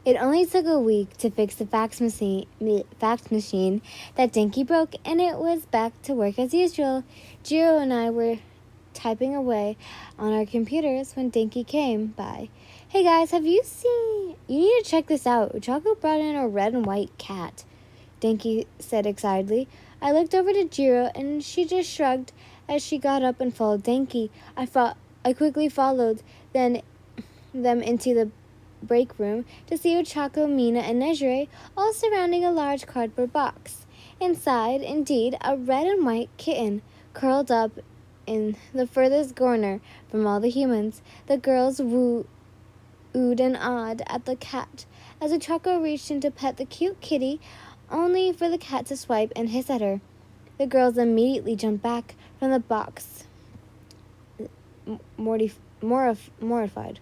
It only took a week to fix the fax machine that Dinky broke, and it was back to work as usual. Jiro and I were typing away on our computers when Dinky came by. "Hey guys, have you seen? You need to check this out. Choco brought in a red and white cat," Dinky said excitedly. I looked over to Jiro, and she just shrugged as she got up and followed Dinky. I quickly followed them into the break room to see Ochako, Mina, and Nejire all surrounding a large cardboard box. Inside, indeed, a red and white kitten curled up in the furthest corner from all the humans. The girls oohed and awed at the cat as Ochako reached in to pet the cute kitty, only for the cat to swipe and hiss at her. The girls immediately jumped back from the box, mortified.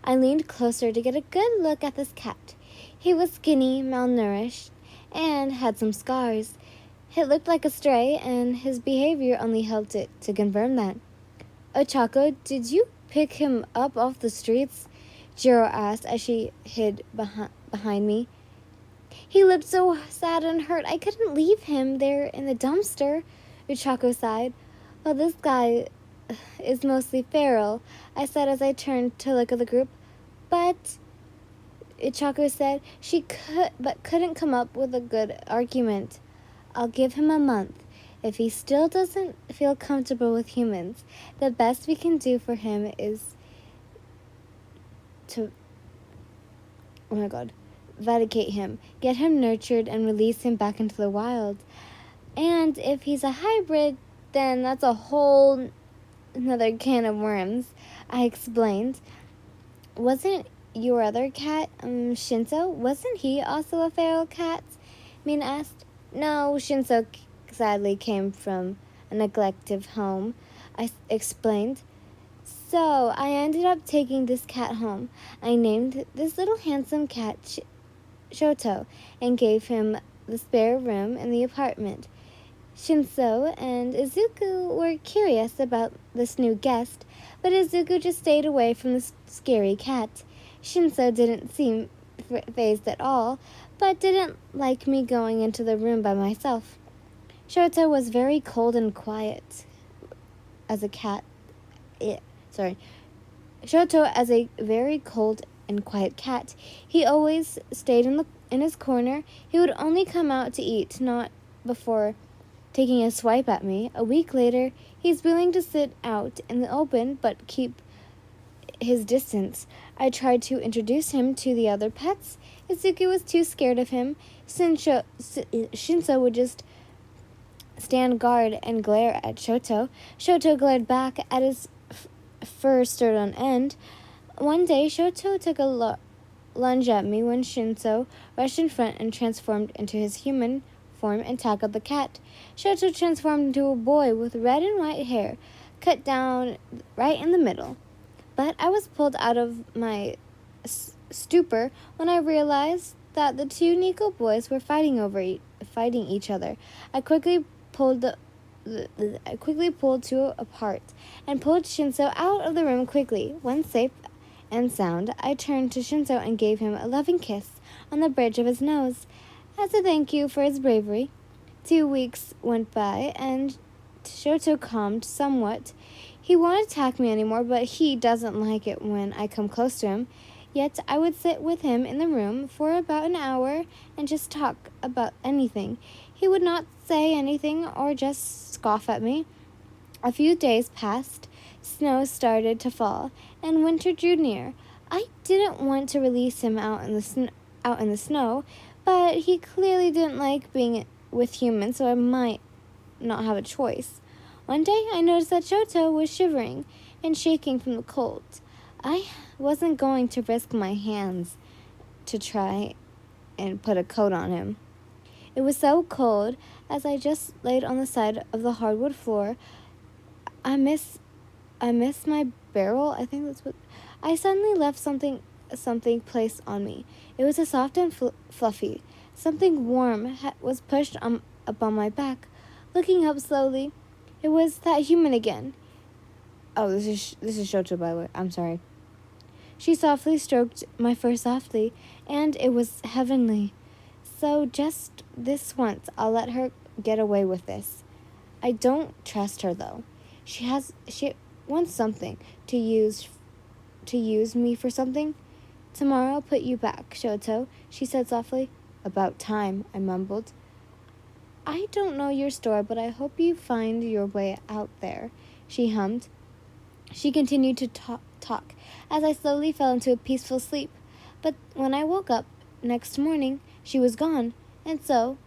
I leaned closer to get a good look at this cat. He was skinny, malnourished, and had some scars. It looked like a stray, and his behavior only helped it to confirm that. "Ochako, did you pick him up off the streets?" Jiro asked as she hid behind me. "He looked so sad and hurt, I couldn't leave him there in the dumpster," Ochako sighed. "Well, this guy is mostly feral," I said as I turned to look at the group. But Ochako said she couldn't come up with a good argument. "I'll give him a month. If he still doesn't feel comfortable with humans, the best we can do for him is to eradicate him, get him nurtured, and release him back into the wild. And if he's a hybrid, then that's a whole another can of worms," I explained. "Wasn't your other cat, Shinso, wasn't he also a feral cat?" Mina asked. "No, Shinso sadly came from a neglected home," I explained. "So I ended up taking this cat home. I named this little handsome cat Shoto and gave him the spare room in the apartment." Shinso and Izuku were curious about this new guest, but Izuku just stayed away from the scary cat. Shinso didn't seem fazed at all, but didn't like me going into the room by myself. Shoto was very cold and quiet as a cat. Shoto as a very cold and quiet cat. He always stayed in his corner. He would only come out to eat, not before taking a swipe at me. A week later, he's willing to sit out in the open but keep his distance. I tried to introduce him to the other pets. Izuku was too scared of him. Shinso would just stand guard and glare at Shoto. Shoto glared back at his fur stood on end. One day, Shoto took a lunge at me when Shinso rushed in front and transformed into his human form and tackled the cat. Shoto transformed into a boy with red and white hair, cut down right in the middle. But I was pulled out of my stupor when I realized that the two Nico boys were fighting each other. I quickly pulled two apart and pulled Shinso out of the room quickly. Once safe and sound, I turned to Shinso and gave him a loving kiss on the bridge of his nose as a thank you for his bravery. 2 weeks went by, and Shoto calmed somewhat. He won't attack me anymore, but he doesn't like it when I come close to him. Yet I would sit with him in the room for about an hour and just talk about anything. He would not say anything or just scoff at me. A few days passed. Snow started to fall, and winter drew near. I didn't want to release him out in the snow, but he clearly didn't like being with humans, so I might not have a choice. One day, I noticed that Shoto was shivering and shaking from the cold. I wasn't going to risk my hands to try and put a coat on him. It was so cold as I just laid on the side of the hardwood floor. I miss my barrel. I think that's what. I suddenly left something placed on me. It was a soft and fluffy. Something warm was pushed up on my back. Looking up slowly, it was that human again. Oh, this is Shoto, by the way. I'm sorry. She softly stroked my fur softly, and it was heavenly. So just this once, I'll let her get away with this. I don't trust her though. She wants something to use me for something. Tomorrow I'll put you back, Shoto, she said softly. About time, I mumbled. I don't know your story, but I hope you find your way out there, she hummed. She continued to talk as I slowly fell into a peaceful sleep. But when I woke up next morning, she was gone, and so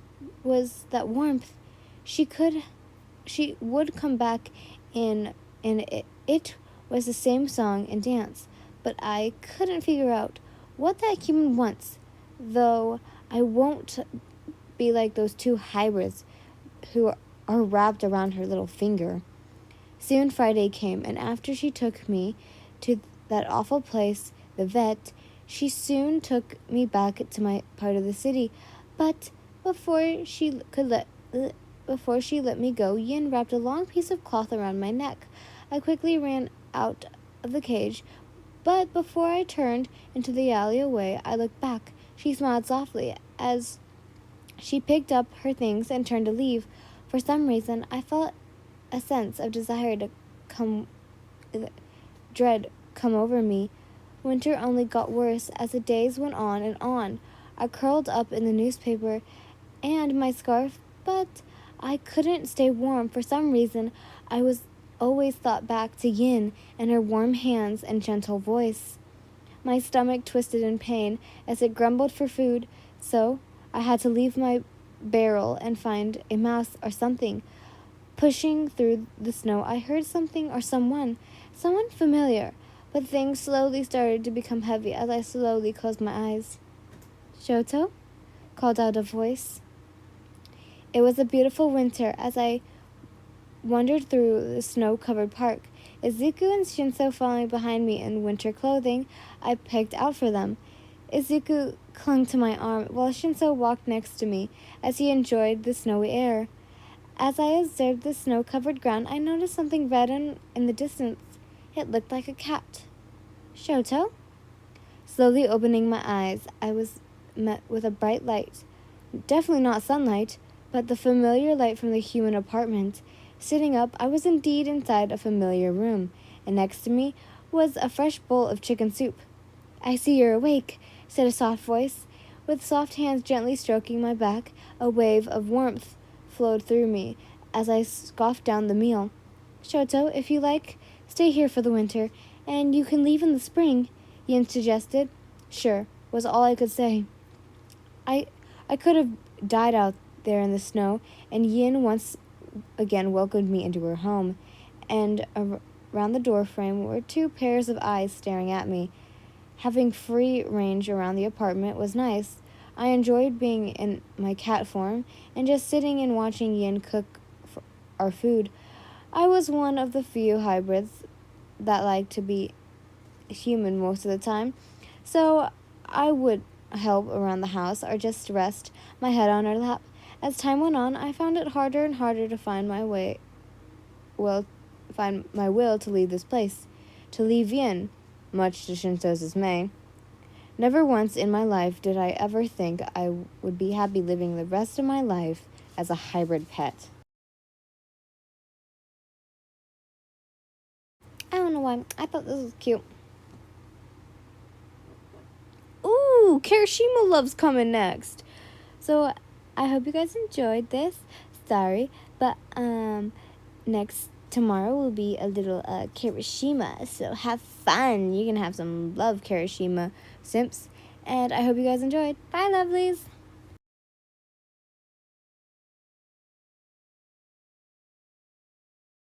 was that warmth. She would come back and it was the same song and dance, but I couldn't figure out what that human wants, though I won't be like those two hybrids who are wrapped around her little finger. Soon Friday came, and after she took me to that awful place, the vet, she soon took me back to my part of the city. But before she let me go, Yin wrapped a long piece of cloth around my neck. I quickly ran out of the cage, but before I turned into the alleyway, I looked back. She smiled softly as she picked up her things and turned to leave. For some reason, I felt a sense of dread come over me. Winter only got worse as the days went on and on. I curled up in the newspaper and my scarf, but I couldn't stay warm. For some reason, I was always thought back to Yin and her warm hands and gentle voice. My stomach twisted in pain as it grumbled for food, so I had to leave my barrel and find a mouse or something. Pushing through the snow, I heard something or someone familiar, but things slowly started to become heavy as I slowly closed my eyes. Shoto? Called out a voice. It was a beautiful winter as I wandered through the snow-covered park. Izuku and Shinso following behind me in winter clothing I picked out for them. Izuku clung to my arm while Shinso walked next to me as he enjoyed the snowy air. As I observed the snow-covered ground, I noticed something red in the distance. It looked like a cat. Shoto? Slowly opening my eyes, I was met with a bright light. Definitely not sunlight, but the familiar light from the human apartment. Sitting up, I was indeed inside a familiar room, and next to me was a fresh bowl of chicken soup. I see you're awake, said a soft voice. With soft hands gently stroking my back, a wave of warmth flowed through me as I scoffed down the meal. Shoto, if you like, stay here for the winter, and you can leave in the spring, Yin suggested. Sure, was all I could say. I could have died out there in the snow, and Yin once again welcomed me into her home, and around the doorframe were two pairs of eyes staring at me. Having free range around the apartment was nice. I enjoyed being in my cat form and just sitting and watching Yin cook our food. I was one of the few hybrids that like to be human most of the time, so I would help around the house or just rest my head on her lap. As time went on, I found it harder and harder to find my will to leave this place, to leave Yin, much to Shinso's dismay. Never once in my life did I ever think I would be happy living the rest of my life as a hybrid pet. I don't know why. I thought this was cute. Ooh, Kirishima Love's coming next. So I hope you guys enjoyed this. Sorry, but tomorrow will be a little Kirishima. So have fun. You can have some love, Kirishima simps. And I hope you guys enjoyed. Bye, lovelies.